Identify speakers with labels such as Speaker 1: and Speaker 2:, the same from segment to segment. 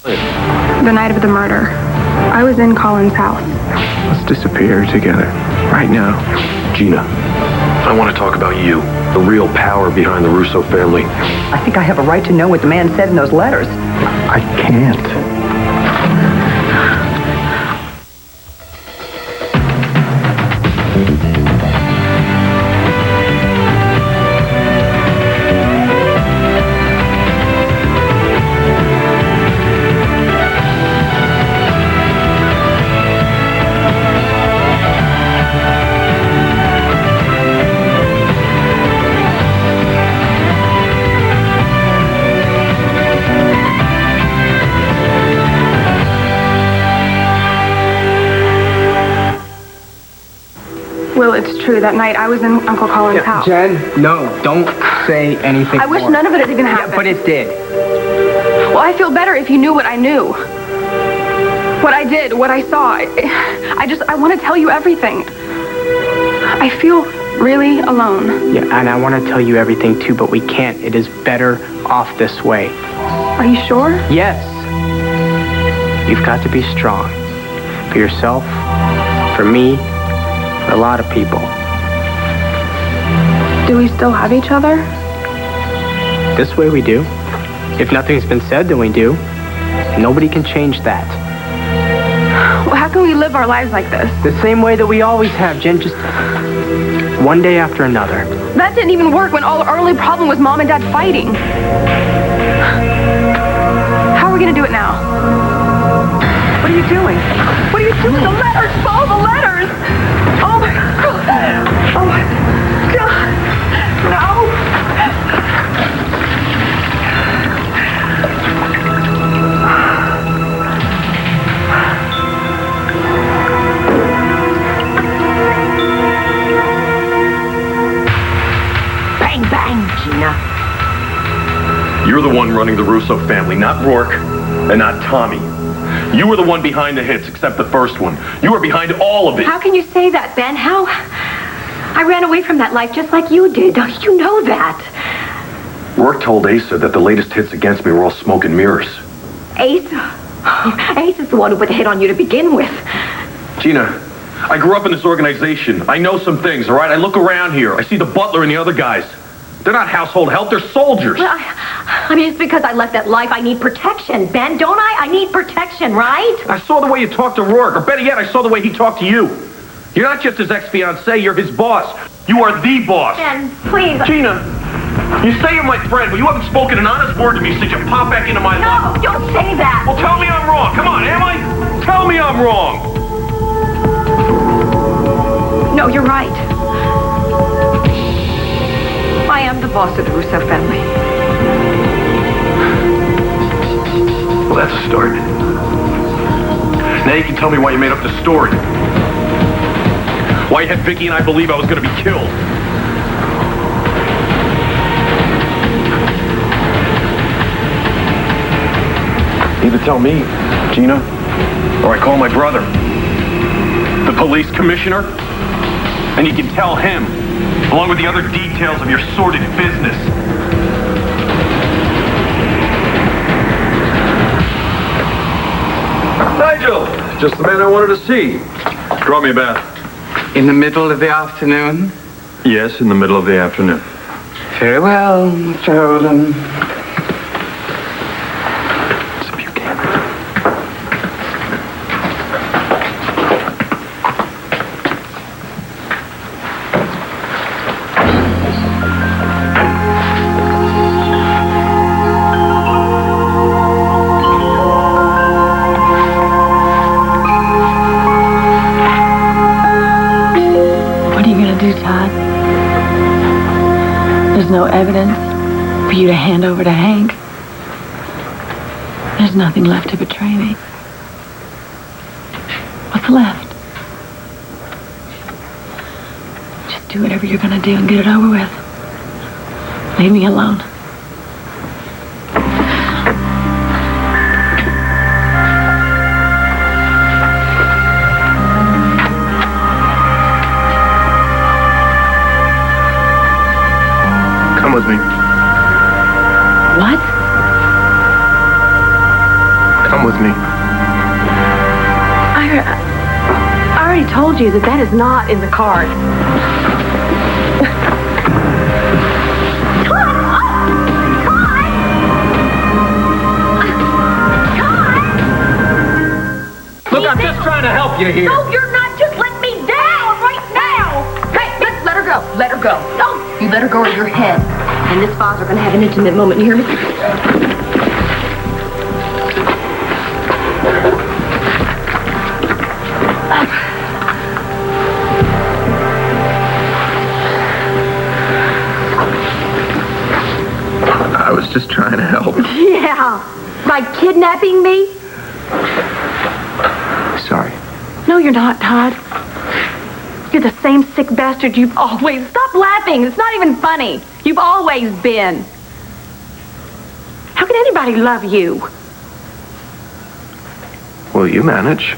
Speaker 1: The night of the murder, I was in Colin's house.
Speaker 2: Let's disappear together, right now.
Speaker 3: Gina, I want to talk about you, the real power behind the Russo family.
Speaker 4: I think I have a right to know what the man said in those letters.
Speaker 2: I can't.
Speaker 1: Will, it's true. That night I was in Uncle Colin's house.
Speaker 5: Jen, no, don't say anything
Speaker 1: I wish
Speaker 5: more.
Speaker 1: none of it had even happened.
Speaker 5: Yeah, but it did.
Speaker 1: Well, I feel better if you knew what I knew. What I did, what I saw. I want to tell you everything. I feel really alone.
Speaker 5: Yeah, and I want to tell you everything too, but we can't. It is better off this way.
Speaker 1: Are you sure?
Speaker 5: Yes. You've got to be strong. For yourself, for me, for a lot of people.
Speaker 1: Do we still have each other?
Speaker 5: This way we do. If nothing's been said, then we do. Nobody can change that.
Speaker 1: Well, how can we live our lives like this?
Speaker 5: The same way that we always have, Jen, just one day after another.
Speaker 1: That didn't even work when our only problem was Mom and Dad fighting. How are we gonna do it now?
Speaker 4: What are you doing?
Speaker 1: What are you doing? The letters! Follow the letters! Oh my God! Oh my God! No!
Speaker 4: Bang, bang, Gina.
Speaker 3: You're the one running the Russo family, not Rourke, and not Tommy. You were the one behind the hits, except the first one. You were behind all of it.
Speaker 6: How can you say that, Ben? How? I ran away from that life just like you did. You know that.
Speaker 3: Rourke told Asa that the latest hits against me were all smoke and mirrors.
Speaker 6: Ace? Ace is the one who put the hit on you to begin with.
Speaker 3: Gina, I grew up in this organization. I know some things, all right? I look around here. I see the butler and the other guys. They're not household help. They're soldiers.
Speaker 6: Well, I mean, it's because I left that life. I need protection, Ben, don't I? I need protection, right?
Speaker 3: I saw the way you talked to Rourke, or better yet, I saw the way he talked to you. You're not just his ex-fiancée, you're his boss. You are the boss.
Speaker 6: Ben, please.
Speaker 3: Gina, you say you're my friend, but you haven't spoken an honest word to me since you popped back into my life.
Speaker 6: No, don't say that.
Speaker 3: Well, tell me I'm wrong. Come on, am I? Tell me I'm wrong.
Speaker 6: No, you're right. I am the boss of the Russo family.
Speaker 3: Well, that's a start. Now you can tell me why you made up the story. Why you had Vicky and I believe I was going to be killed. Either tell me, Gina, or I call my brother, the police commissioner, and you can tell him, along with the other details of your sordid business. Nigel, just the man I wanted to see. Draw me a bath.
Speaker 5: In the middle of the afternoon?
Speaker 3: Yes, in the middle of the afternoon.
Speaker 5: Very well, Mr. Holden.
Speaker 3: Some Buchanan.
Speaker 7: What are you going to do, Todd? There's no evidence for you to hand over to Hank. There's nothing left to betray me. What's left? Just do whatever you're going to do and get it over with. Leave me alone.
Speaker 3: With me.
Speaker 7: What?
Speaker 2: Come with me.
Speaker 7: I already told you that is not in the card.
Speaker 5: Look, I'm just trying to help you here.
Speaker 6: No, you're not. Just let me down right now.
Speaker 7: Hey, let her go. Let her go. No, you let her go or your head. And this father are going to have an intimate moment. You hear me?
Speaker 2: I was just trying to help.
Speaker 6: Yeah. By kidnapping me?
Speaker 2: Sorry.
Speaker 7: No, you're not, Todd. You're the same sick bastard you've always... Stop laughing. It's not even funny. You've always been. How can anybody love you?
Speaker 2: Will you manage?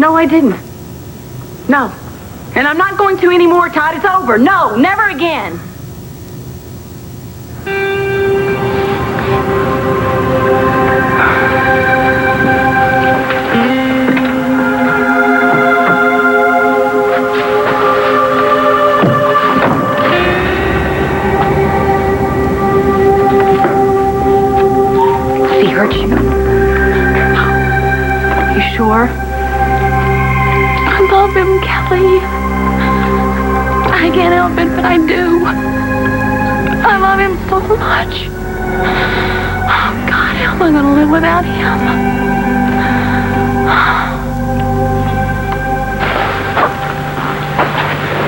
Speaker 7: No, I didn't. No. And I'm not going to anymore, Todd. It's over. No, never again. He hurt you? You sure? I love him, Kelly. I can't help it, but I do. I love him so much. Oh, God, how am I going to live without him?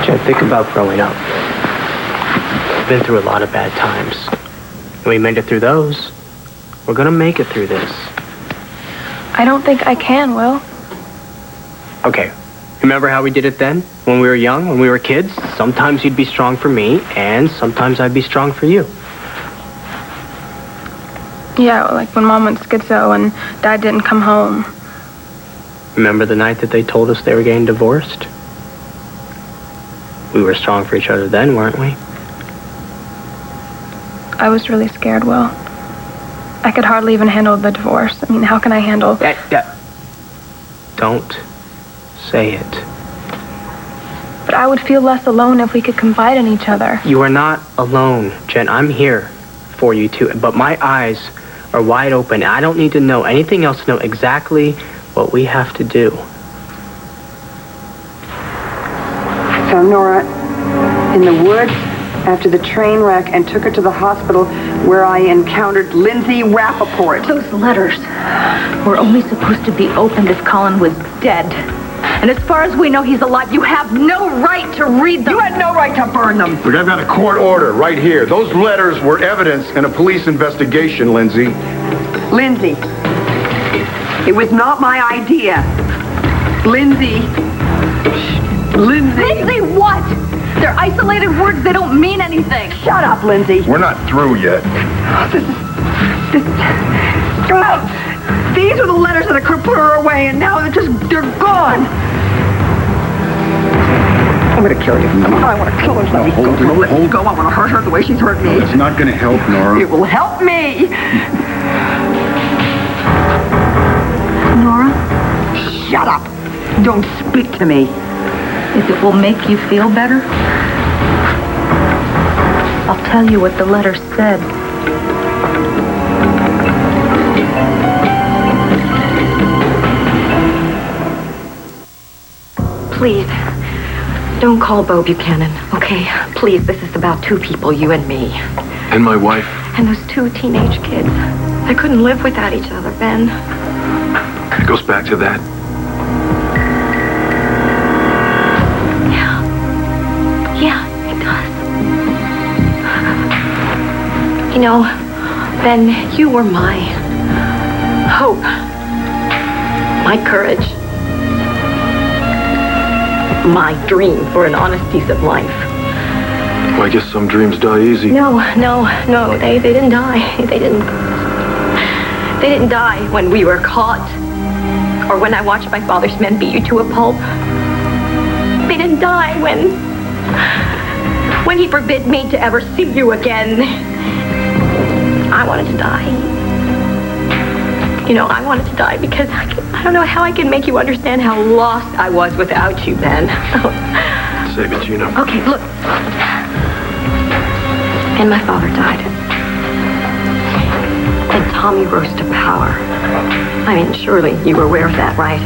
Speaker 5: Jen, think about growing up. We've been through a lot of bad times. And we made it through those. We're gonna make it through this.
Speaker 1: I don't think I can, Will.
Speaker 5: Okay. Remember how we did it then? When we were young, when we were kids? Sometimes you'd be strong for me, and sometimes I'd be strong for you.
Speaker 1: Yeah, like when Mom went schizo and Dad didn't come home.
Speaker 5: Remember the night that they told us they were getting divorced? We were strong for each other then, weren't we?
Speaker 1: I was really scared, Will. I could hardly even handle the divorce. I mean, how can I handle...
Speaker 5: Don't say it.
Speaker 1: But I would feel less alone if we could confide in each other.
Speaker 5: You are not alone, Jen. I'm here for you too. But my eyes are wide open. I don't need to know anything else to know exactly what we have to do.
Speaker 4: I found Nora in the woods after the train wreck and took her to the hospital where I encountered Lindsay Rappaport.
Speaker 6: Those letters were only supposed to be opened if Colin was dead. And as far as we know, he's alive. You have no right to read them.
Speaker 4: You had no right to burn them.
Speaker 8: Look, I've got a court order right here. Those letters were evidence in a police investigation, Lindsay.
Speaker 4: Lindsay, it was not my idea. Lindsay,
Speaker 6: Lindsay, what? They're isolated words. They don't mean anything.
Speaker 4: Shut up, Lindsay.
Speaker 8: We're not through yet.
Speaker 4: These are the letters that could put her away, and now they're gone. I'm gonna kill you. I want to kill her. Let me go. Let me go. I want to hurt her the way she's hurt me.
Speaker 8: No, it's not gonna help, Nora.
Speaker 4: It will help me.
Speaker 6: Nora,
Speaker 4: Shut up. Don't speak to me.
Speaker 6: if it will make you feel better, I'll tell you what the letter said. Please, don't call Bo Buchanan, okay? Please, this is about two people, you and me.
Speaker 3: And my wife.
Speaker 6: And those two teenage kids. They couldn't live without each other, Ben.
Speaker 3: It goes back to that.
Speaker 6: Yeah, it does. You know, Ben, you were my hope, my courage, my dream for an honest piece of life.
Speaker 3: Well, I guess some dreams die easy.
Speaker 6: No, they didn't die. They didn't die when we were caught, or when I watched my father's men beat you to a pulp. They didn't die when he forbid me to ever see you again. I
Speaker 7: I wanted to die. You know, I wanted to die because I don't know how I can make you understand how lost I was without you, Ben.
Speaker 3: Save it, Gina.
Speaker 7: Okay, look. And my father died. And Tommy rose to power. I mean, surely you were aware of that, right?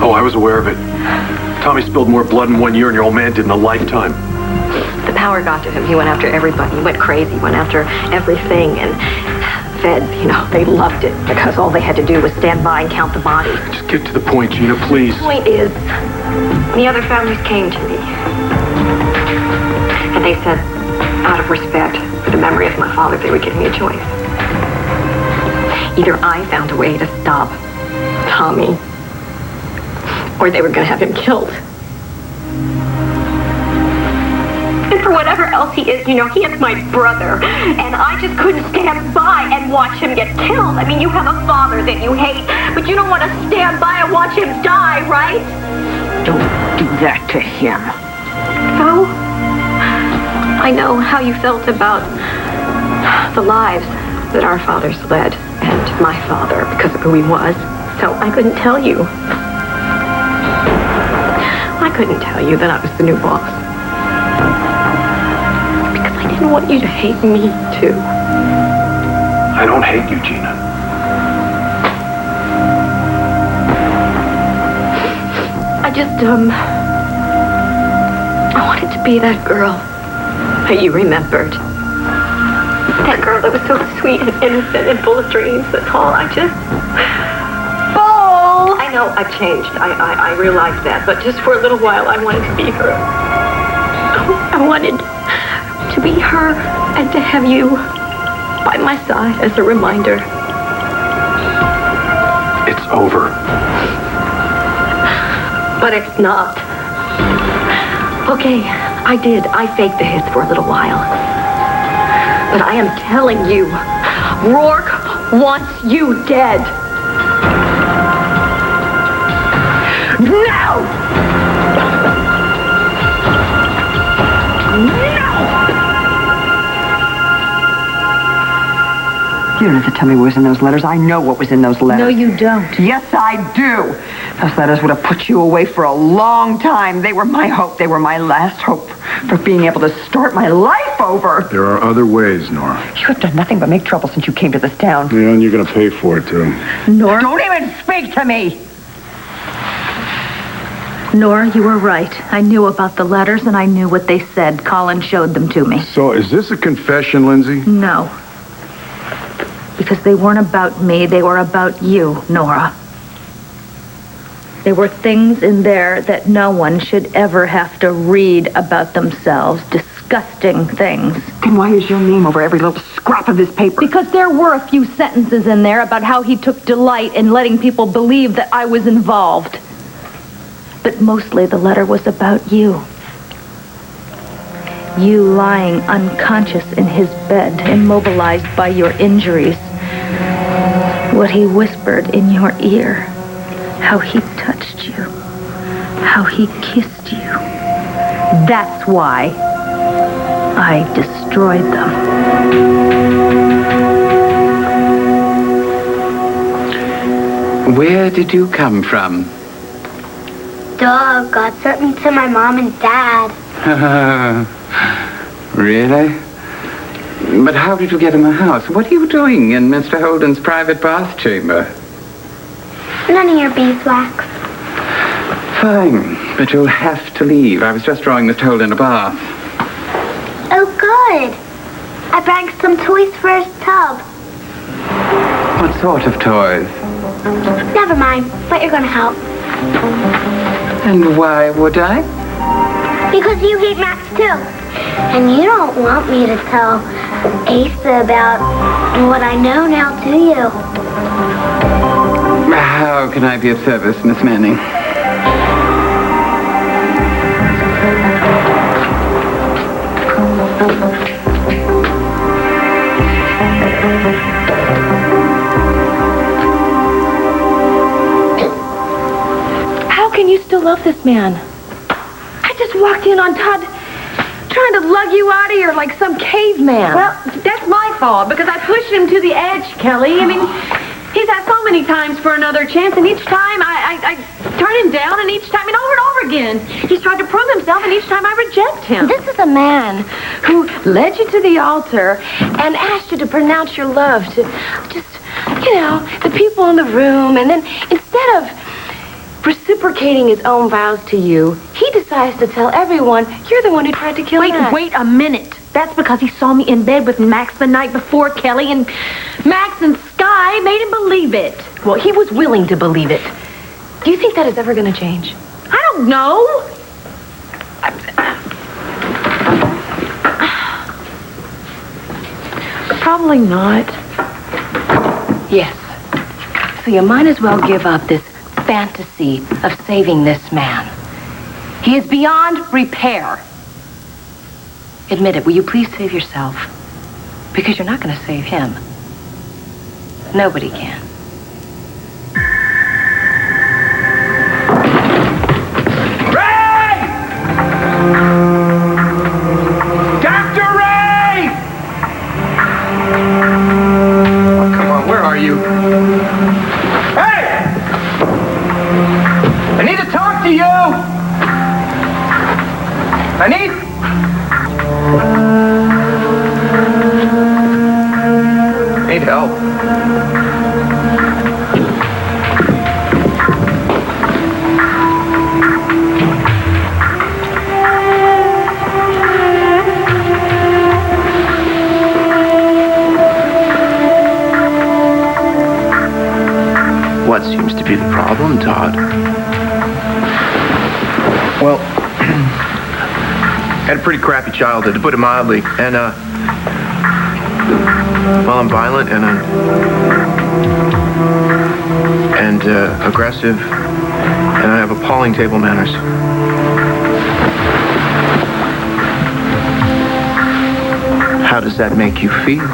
Speaker 3: Oh, I was aware of it. Tommy spilled more blood in 1 year than your old man did in a lifetime.
Speaker 7: The power got to him. He went after everybody. He went crazy. Went after everything. And feds, you know, they loved it because all they had to do was stand by and count the bodies.
Speaker 3: Just get to the point, Gina, please.
Speaker 7: The point is, the other families came to me. And they said, out of respect for the memory of my father, they would give me a choice. Either I found a way to stop Tommy, or they were going to have him killed. And for whatever else he is, you know, he is my brother. And I just couldn't stand by and watch him get killed. I mean, you have a father that you hate, but you don't want to stand by and watch him die, right?
Speaker 4: Don't do that to him.
Speaker 7: So, I know how you felt about the lives that our fathers led, and my father, because of who he was. So I couldn't tell you. I couldn't tell you that I was the new boss. Because I didn't want you to hate me, too.
Speaker 3: I don't hate you, Gina.
Speaker 7: I just, I wanted to be that girl that you remembered. That girl that was so sweet and innocent and full of dreams. That's all. I know I've changed. I realize that. But just for a little while, I wanted to be her. I wanted to be her and to have you by my side as a reminder.
Speaker 3: It's over.
Speaker 7: But it's not. Okay, I did. I faked the hits for a little while. But I am telling you, Rourke wants you dead. Now!
Speaker 4: You don't have to tell me what was in those letters. I know what was in those letters.
Speaker 6: No, you don't.
Speaker 4: Yes, I do. Those letters would have put you away for a long time. They were my hope. They were my last hope for being able to start my life over.
Speaker 8: There are other ways, Nora.
Speaker 4: You have done nothing but make trouble since you came to this town.
Speaker 8: Yeah, and you're going to pay for it, too.
Speaker 6: Nora?
Speaker 4: Don't even speak to me!
Speaker 6: Nora, you were right. I knew about the letters and I knew what they said. Colin showed them to me.
Speaker 8: So, is this a confession, Lindsay?
Speaker 6: No. Because they weren't about me. They were about you, Nora. There were things in there that no one should ever have to read about themselves. Disgusting things.
Speaker 4: Then why is your name over every little scrap of this paper?
Speaker 6: Because there were a few sentences in there about how he took delight in letting people believe that I was involved. But mostly the letter was about you. You lying unconscious in his bed, immobilized by your injuries. What he whispered in your ear. How he touched you. How he kissed you. That's why I destroyed them.
Speaker 9: Where did you come from?
Speaker 10: Dog got something to my mom and dad.
Speaker 9: Really? But how did you get in the house? What are you doing in Mr. Holden's private bath chamber?
Speaker 10: None of your beeswax.
Speaker 9: Fine, but you'll have to leave. I was just drawing Mr. Holden a bath.
Speaker 10: Oh, good. I brought some toys for his tub.
Speaker 9: What sort of toys?
Speaker 10: Never mind, but you're gonna help.
Speaker 9: And why would I?
Speaker 10: Because you hate Max too. And you don't want me to tell Asa about what I know now, do you?
Speaker 9: How can I be of service, Miss Manning?
Speaker 6: How can you still love this man? I just walked in on Todd
Speaker 11: trying to lug you out of here like some caveman.
Speaker 12: Well, that's my fault because I pushed him to the edge, Kelly. I mean, he's asked so many times for another chance, and each time I turn him down, and each time, and over again, he's tried to prove himself, and each time I reject him.
Speaker 11: This is a man who led you to the altar and asked you to pronounce your love to just, the people in the room, and then instead of reciprocating his own vows to you, he decides to tell everyone you're the one who tried to kill Max.
Speaker 12: Wait a minute. That's because he saw me in bed with Max the night before, Kelly, and Max and Sky made him believe it.
Speaker 11: Well, he was willing to believe it. Do you think that is ever going to change?
Speaker 12: I don't know.
Speaker 11: Probably not. Yes. So you might as well give up this fantasy of saving this man. He is beyond repair. Admit it. Will you please save yourself? Because you're not going to save him. Nobody can.
Speaker 3: Ray! Dr. Ray!
Speaker 2: Oh, come on, where are you?
Speaker 3: Hey! I need to talk to you!
Speaker 2: Need help. What seems to be the problem, Todd? Well, had a pretty crappy childhood, to put it mildly, and well, I'm violent and aggressive, and I have appalling table manners. How does that make you feel?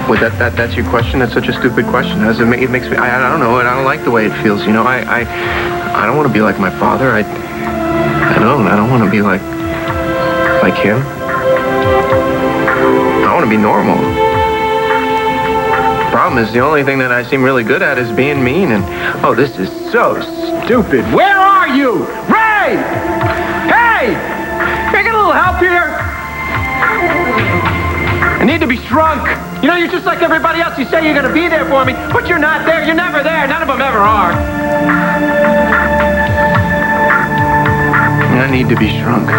Speaker 2: Well, that's your question? That's such a stupid question. It makes me, I don't know, and I don't like the way it feels, I don't want to be like my father. I don't want to be like him. I want to be normal. Problem is, the only thing that I seem really good at is being mean, and oh, this is so stupid.
Speaker 3: Where are you? Ray! Hey! Can I get a little help here? I need to be shrunk. You're just like everybody else. You say you're going to be there for me, but you're not there. You're never there. None of them ever are.
Speaker 2: I need to be shrunk.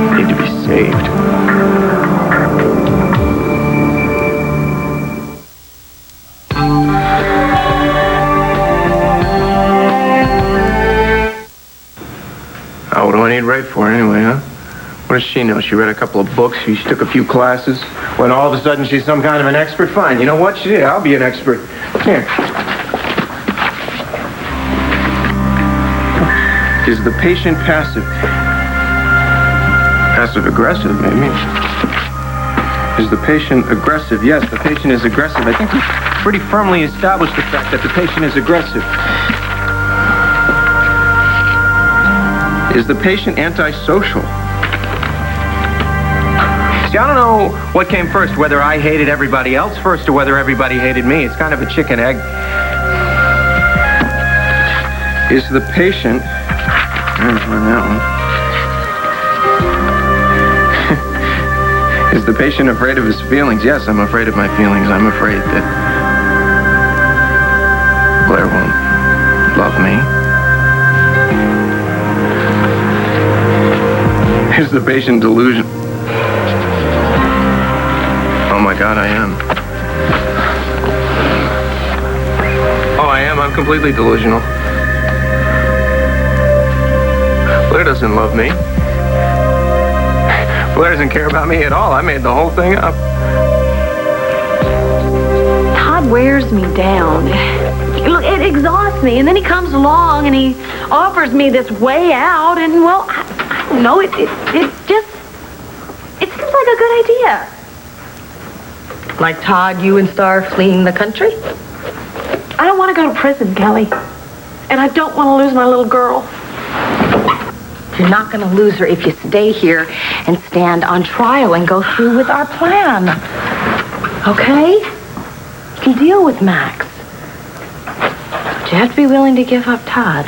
Speaker 2: I need to be saved. Oh, what do I need Ray for anyway, huh? What does she know? She read a couple of books, she took a few classes. When all of a sudden she's some kind of an expert? Fine, you know what? I'll be an expert. Here. Is the patient passive? Passive-aggressive, maybe. Is the patient aggressive? Yes, the patient is aggressive. I think we pretty firmly established the fact that the patient is aggressive. Is the patient antisocial? See, I don't know what came first, whether I hated everybody else first or whether everybody hated me. It's kind of a chicken egg. Is the patient... There's one, that one. Is the patient afraid of his feelings? Yes, I'm afraid of my feelings. I'm afraid that Blair won't love me. Is the patient delusional? Oh my God, I am. Oh, I am. I'm completely delusional. Blair doesn't love me. Blair doesn't care about me at all. I made the whole thing up.
Speaker 12: Todd wears me down. Look, it exhausts me, and then he comes along and he offers me this way out, and well, I don't know, it seems like a good idea.
Speaker 11: Like Todd, you and Star fleeing the country?
Speaker 12: I don't want to go to prison, Kelly. And I don't want to lose my little girl.
Speaker 11: You're not going to lose her if you stay here and stand on trial and go through with our plan. Okay? You can deal with Max. But you have to be willing to give up Todd.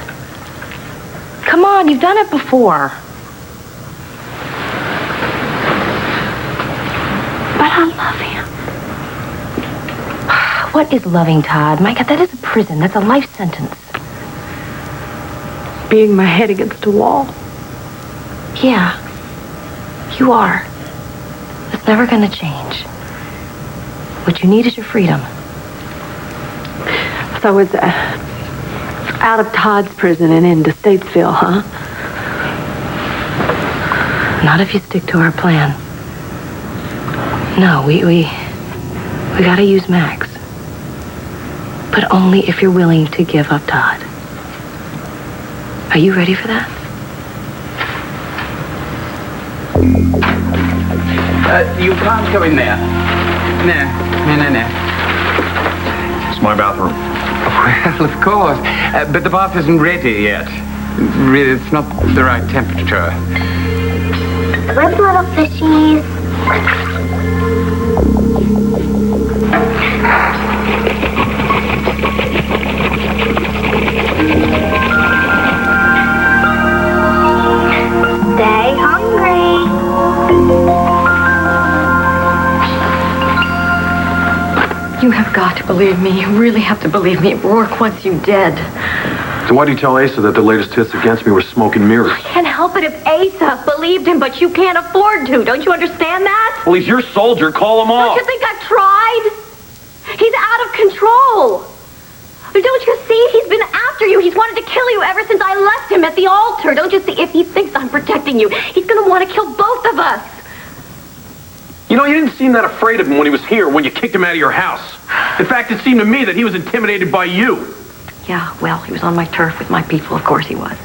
Speaker 11: Come on, you've done it before.
Speaker 12: But I love him.
Speaker 11: What is loving Todd? My God, that is a prison. That's a life sentence.
Speaker 12: Being my head against a wall.
Speaker 11: Yeah, you are. It's never going to change. What you need is your freedom.
Speaker 12: So it's out of Todd's prison and into Statesville, huh?
Speaker 11: Not if you stick to our plan. No, we got to use Max. But only if you're willing to give up Todd. Are you ready for that?
Speaker 9: You can't go in there. No.
Speaker 3: It's my bathroom.
Speaker 9: Well, of course. But the bath isn't ready yet. It's not the right temperature.
Speaker 10: With little fishies. Stay hungry.
Speaker 12: You have got to believe me. You really have to believe me. Rourke wants you dead.
Speaker 3: So why do you tell Asa that the latest hits against me were smoke and mirrors?
Speaker 12: I can't help it if Asa believed him, but you can't afford to. Don't you understand that?
Speaker 3: Well, he's your soldier. Call him off.
Speaker 12: Don't you think I've tried? He's out of control. Don't you see? He's been after you. He's wanted to kill you ever since I left him at the altar. Don't you see? If he thinks I'm protecting you, he's going to want to kill both of us.
Speaker 3: You know, you didn't seem that afraid of him when he was here, when you kicked him out of your house. In fact, it seemed to me that he was intimidated by you.
Speaker 12: Yeah, well, he was on my turf with my people. Of course he was.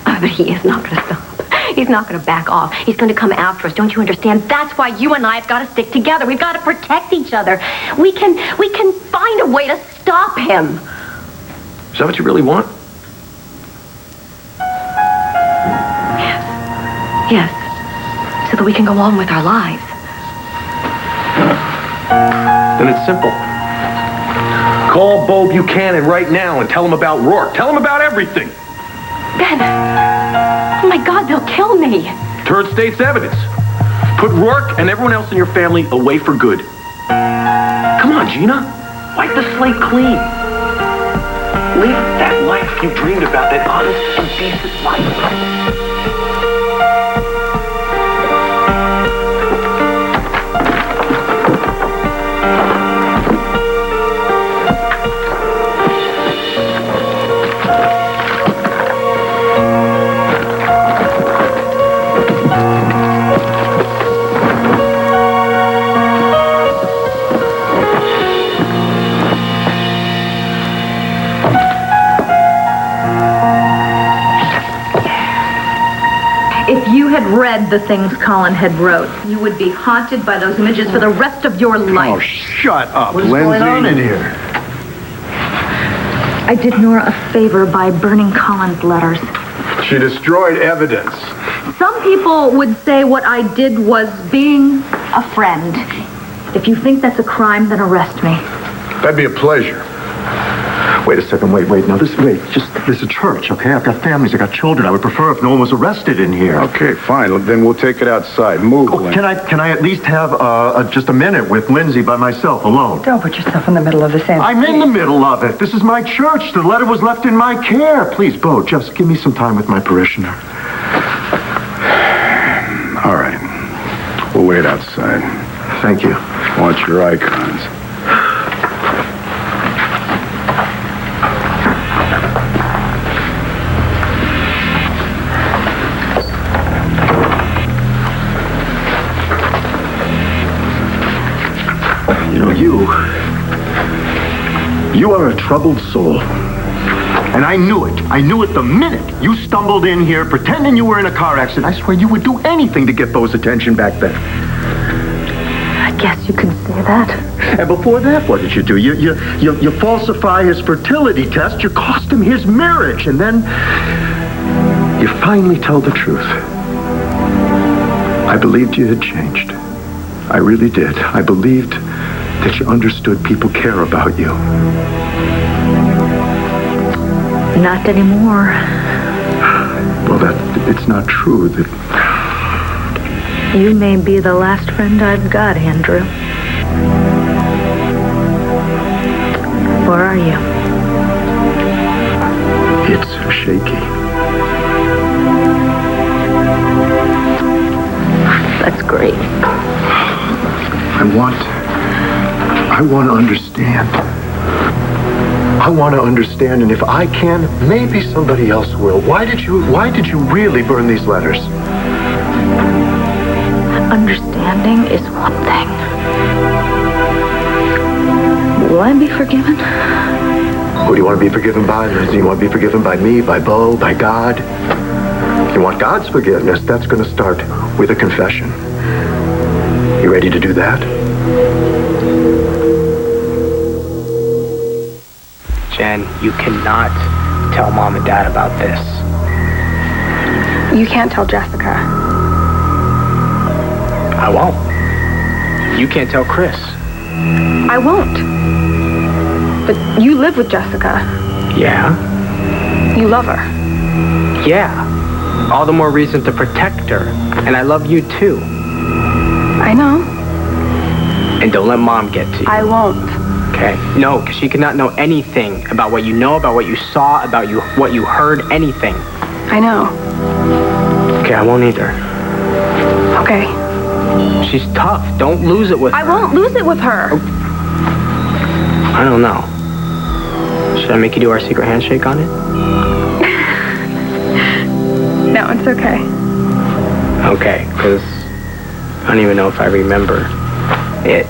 Speaker 12: But he is not going to stop. He's not going to back off. He's going to come after us. Don't you understand? That's why you and I have got to stick together. We've got to protect each other. We can find a way to stop him.
Speaker 3: Is that what you really want?
Speaker 12: Yes. So that we can go on with our lives.
Speaker 3: Then it's simple. Call Bo Buchanan right now and tell him about Rourke. Tell him about everything.
Speaker 12: Ben, oh my God, they'll kill me.
Speaker 3: Turn state's evidence. Put Rourke and everyone else in your family away for good. Come on, Gina. Wipe the slate clean. Live that life you dreamed about, that honest and decent life.
Speaker 6: If you had read the things Colin had wrote, you would be haunted by those images for the rest of your life.
Speaker 8: Oh, shut up,
Speaker 13: What's
Speaker 8: Lindsay.
Speaker 13: going on in here?
Speaker 6: I did Nora a favor by burning Colin's letters.
Speaker 8: She destroyed evidence.
Speaker 6: Some people would say what I did was being a friend. If you think that's a crime, then arrest me.
Speaker 8: That'd be a pleasure.
Speaker 13: Wait a second, wait. Now, this is a church, okay? I've got families, I've got children. I would prefer if no one was arrested in here.
Speaker 8: Okay, fine. Then we'll take it outside. Move,
Speaker 13: Oh,
Speaker 8: Lindsay.
Speaker 13: can I at least have just a minute with Lindsay by myself, alone?
Speaker 4: Don't put yourself in the middle of this.
Speaker 13: I'm in the middle of it. This is my church. The letter was left in my care. Please, Bo, just give me some time with my parishioner.
Speaker 8: All right. We'll wait outside.
Speaker 13: Thank you.
Speaker 8: Watch your icons.
Speaker 13: You know, you are a troubled soul. And I knew it. I knew it the minute you stumbled in here pretending you were in a car accident. I swear you would do anything to get Bo's attention back then.
Speaker 6: guess you could say that.
Speaker 13: And before that, what did you do? You falsify his fertility test, you cost him his marriage, and then you finally tell the truth. I believed you had changed. I really did. I believed that you understood people care about you.
Speaker 6: Not anymore.
Speaker 13: Well, it's not true.
Speaker 6: You may be the last friend I've got, Andrew. Where are you?
Speaker 13: It's shaky.
Speaker 6: That's great.
Speaker 13: I want to understand. I want to understand, and if I can, maybe somebody else will. Why did you really burn these letters?
Speaker 6: Understanding is one thing. Will I be forgiven?
Speaker 13: Who do you want to be forgiven by, Lindsay? You want to be forgiven by me, by Bo, by God? If you want God's forgiveness, that's going to start with a confession. You ready to do that?
Speaker 5: Jen, you cannot tell Mom and Dad about this.
Speaker 1: You can't tell Jessica.
Speaker 5: I won't. You can't tell Chris.
Speaker 1: I won't. But you live with Jessica.
Speaker 5: Yeah?
Speaker 1: You love her.
Speaker 5: Yeah. All the more reason to protect her. And I love you too.
Speaker 1: I know.
Speaker 5: And don't let Mom get to you.
Speaker 1: I won't.
Speaker 5: Okay? No, because she cannot know anything about what you know, about what you saw, about what you heard, anything.
Speaker 1: I know.
Speaker 5: Okay, I won't either.
Speaker 1: Okay.
Speaker 5: She's tough. Don't lose it with her.
Speaker 1: I won't lose it with her.
Speaker 5: I don't know. Should I make you do our secret handshake on it?
Speaker 1: No, it's okay.
Speaker 5: Okay, because I don't even know if I remember it.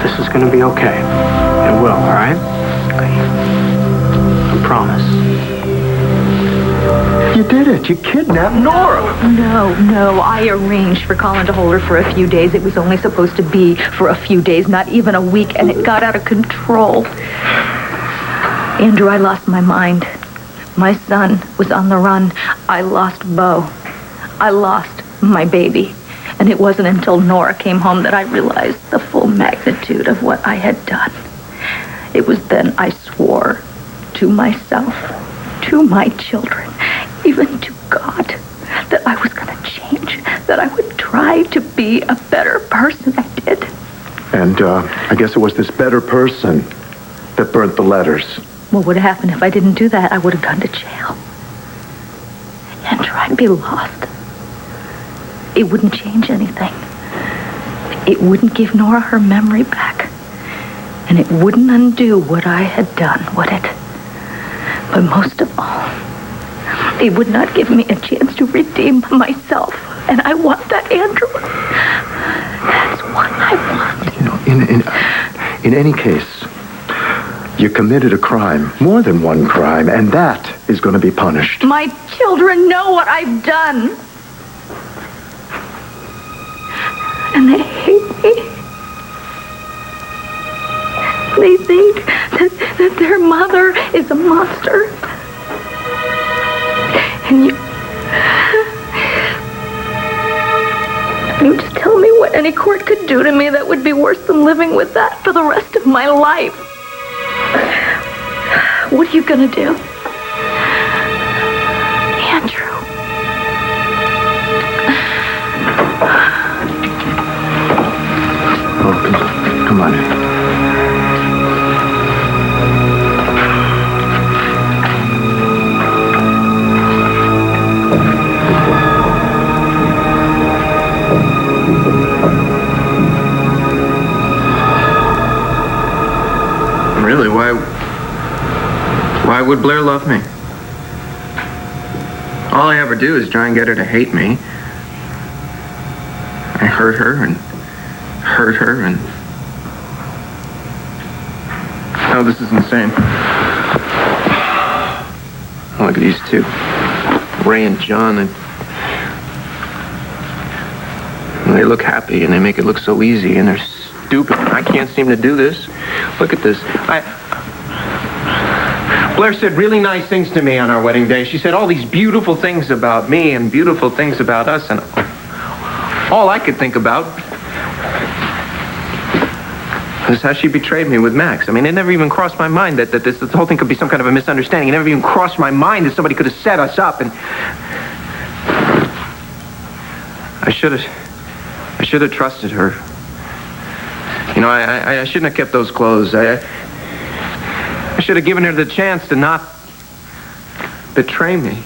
Speaker 5: This is going to be okay. It will, all right?
Speaker 1: Okay.
Speaker 5: I promise.
Speaker 13: You did it. You kidnapped Nora.
Speaker 6: No. I arranged for Colin to hold her for a few days. It was only supposed to be for a few days, not even a week, and it got out of control. Andrew, I lost my mind. My son was on the run. I lost Bo. I lost my baby. And it wasn't until Nora came home that I realized the full magnitude of what I had done. It was then I swore to myself, to my children, even to God, that I was going to change, that I would try to be a better person. I did.
Speaker 13: And I guess it was this better person that burnt the letters.
Speaker 6: What would have happened if I didn't do that? I would have gone to jail. Andrew, I'd be lost. It wouldn't change anything. It wouldn't give Nora her memory back. And it wouldn't undo what I had done, would it? But most of all, it would not give me a chance to redeem myself. And I want that, Andrew. That's what I want.
Speaker 13: You know, in any case, you committed a crime, more than one crime, and that is going to be punished.
Speaker 6: My children know what I've done. And they hate me. They think that their mother is a monster. And you just tell me what any court could do to me that would be worse than living with that for the rest of my life. What are you gonna do? Andrew.
Speaker 13: Oh, come on in.
Speaker 2: Really, why would Blair love me? All I ever do is try and get her to hate me. I hurt her and... No, this is insane. Look at these two. Ray and John. And they look happy, and they make it look so easy, and they're stupid. I can't seem to do this. Look at this. Blair said really nice things to me on our wedding day. She said all these beautiful things about me and beautiful things about us, and all I could think about is how she betrayed me with Max. I mean, it never even crossed my mind that this whole thing could be some kind of a misunderstanding. It never even crossed my mind that somebody could have set us up, and I should have trusted her. You know, I shouldn't have kept those clothes. I should have given her the chance to not betray me.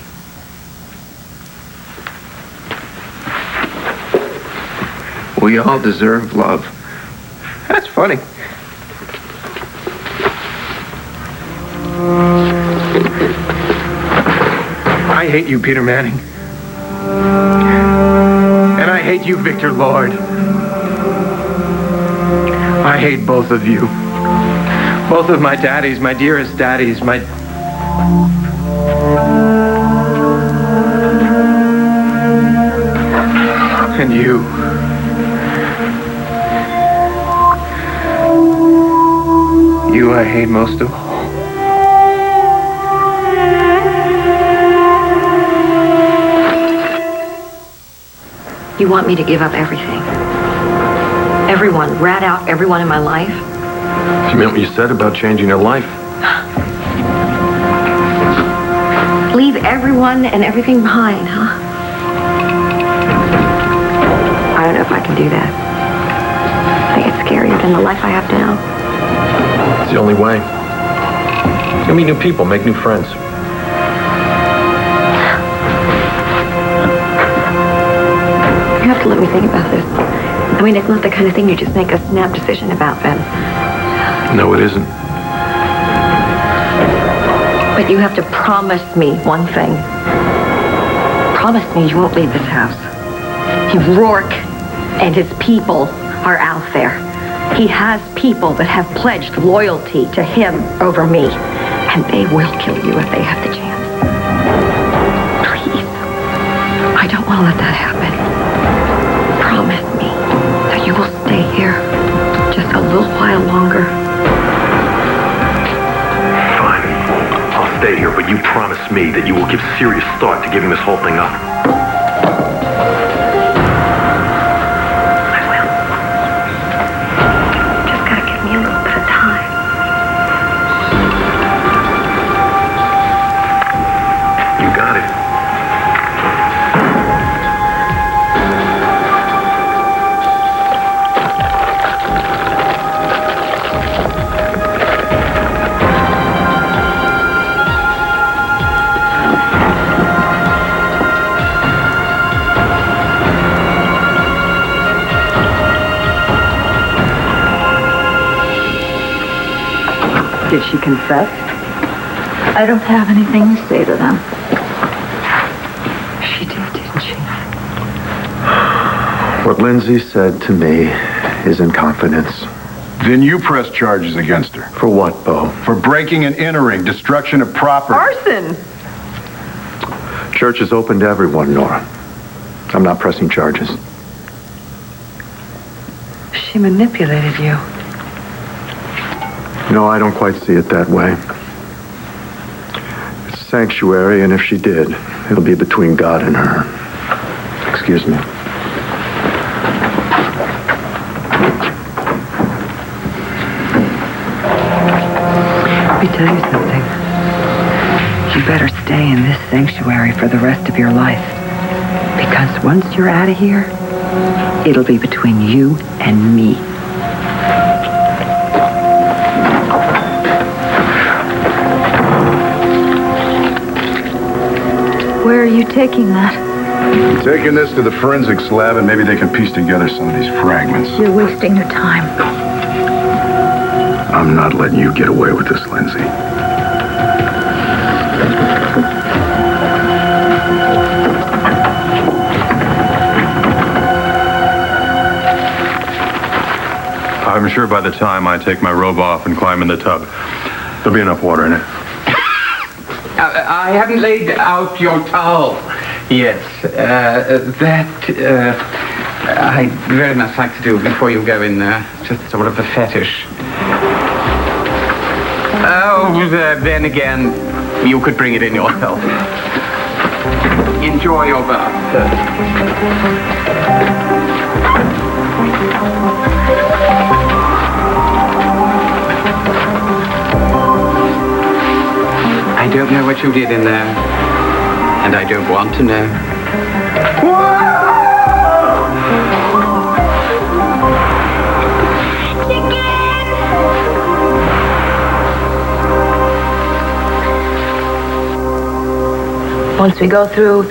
Speaker 2: We all deserve love. That's funny. I hate you, Peter Manning. And I hate you, Victor Lord. I hate both of you. Both of my daddies, my dearest daddies, my... And you. You I hate most of all.
Speaker 11: You want me to give up everything? Everyone, rat out everyone in my life?
Speaker 3: You meant what you said about changing your life?
Speaker 11: Leave everyone and everything behind, huh? I don't know if I can do that. I think it's scarier than the life I have now.
Speaker 3: It's the only way. You'll meet new people, make new friends.
Speaker 11: You have to let me think about this. I mean, it's not the kind of thing you just make a snap decision about, Ben.
Speaker 3: No, it isn't.
Speaker 11: But you have to promise me one thing. Promise me you won't leave this house. Rourke and his people are out there. He has people that have pledged loyalty to him over me. And they will kill you if they have the chance. Please. I don't want to let that happen. Promise me that you will stay here just a little while longer.
Speaker 3: Fine. I'll stay here, but you promise me that you will give serious thought to giving this whole thing up.
Speaker 11: I will. Just gotta give me a little bit of time.
Speaker 3: You got it.
Speaker 4: Did she confess?
Speaker 6: I don't have anything to say to them.
Speaker 4: She did, didn't she?
Speaker 13: What Lindsay said to me is in confidence.
Speaker 8: Then you press charges against her.
Speaker 13: For what, Bo?
Speaker 8: For breaking and entering, destruction of property.
Speaker 4: Arson!
Speaker 13: Church is open to everyone, Nora. I'm not pressing charges.
Speaker 4: She manipulated you.
Speaker 13: No, I don't quite see it that way. It's a sanctuary, and if she did, it'll be between God and her. Excuse me.
Speaker 4: Let me tell you something. You better stay in this sanctuary for the rest of your life. Because once you're out of here, it'll be between you and me.
Speaker 6: Where are you taking that?
Speaker 8: Taking this to the forensics lab, and maybe they can piece together some of these fragments.
Speaker 6: You're wasting your time.
Speaker 8: I'm not letting you get away with this, Lindsay.
Speaker 3: I'm sure by the time I take my robe off and climb in the tub, there'll be enough water in it.
Speaker 9: I haven't laid out your towel. Yes, I'd very much like to do before you go in there. Just sort of a fetish. Oh, then again, you could bring it in yourself. Enjoy your bath, sir. I don't know what you did in there, and I don't want to know.
Speaker 11: Once we go through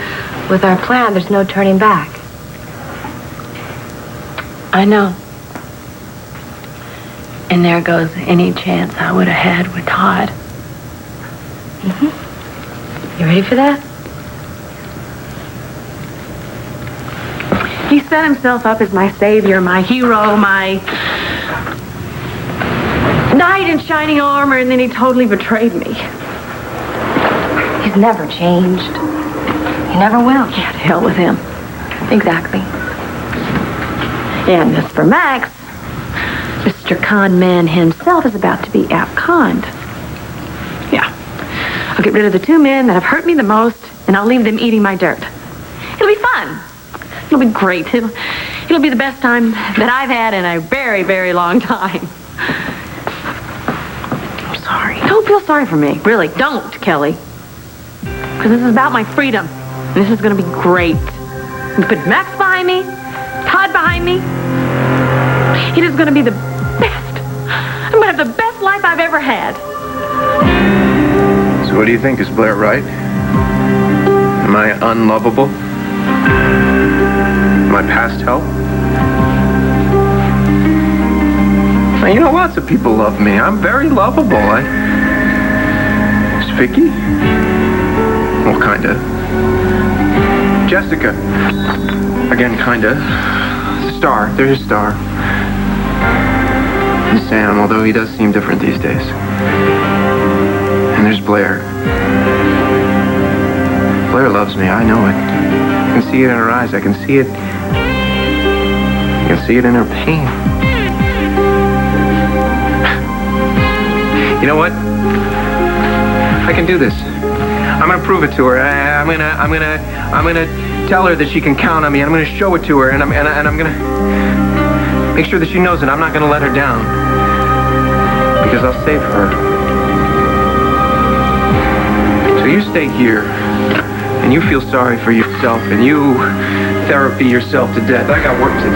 Speaker 11: with our plan, there's no turning back.
Speaker 7: I know. And there goes any chance I would have had with Todd.
Speaker 11: You ready for that?
Speaker 12: He set himself up as my savior, my hero, my knight in shining armor, and then he totally betrayed me.
Speaker 11: He's never changed. He never will.
Speaker 12: Yeah, to hell with him.
Speaker 11: Exactly.
Speaker 12: And as for Max, Mr. Con Man himself is about to be outconned. Yeah. I'll get rid of the two men that have hurt me the most, and I'll leave them eating my dirt. It'll be fun. It'll be great. It'll be the best time that I've had in a very, very long time. I'm sorry. Don't feel sorry for me. Really, don't, Kelly. Because this is about my freedom. And this is going to be great. You put Max behind me, Todd behind me. It is going to be the best. I'm going to have the best life I've ever had.
Speaker 2: So what do you think? Is Blair right? Am I unlovable? Am I past help? Now, you know, lots of people love me. I'm very lovable. Is Vicky? Well, kinda. Jessica. Again, kinda. Star. There's a Star. And Sam, although he does seem different these days. And there's Blair. Blair loves me. I know it. I can see it in her eyes. I can see it. I can see it in her pain. You know what? I can do this. I'm gonna prove it to her. I'm gonna tell her that she can count on me. I'm gonna show it to her, and I'm gonna make sure that she knows it. I'm not gonna let her down because I'll save her. So you stay here, and you feel sorry for yourself, and you therapy yourself to death. I got work to do.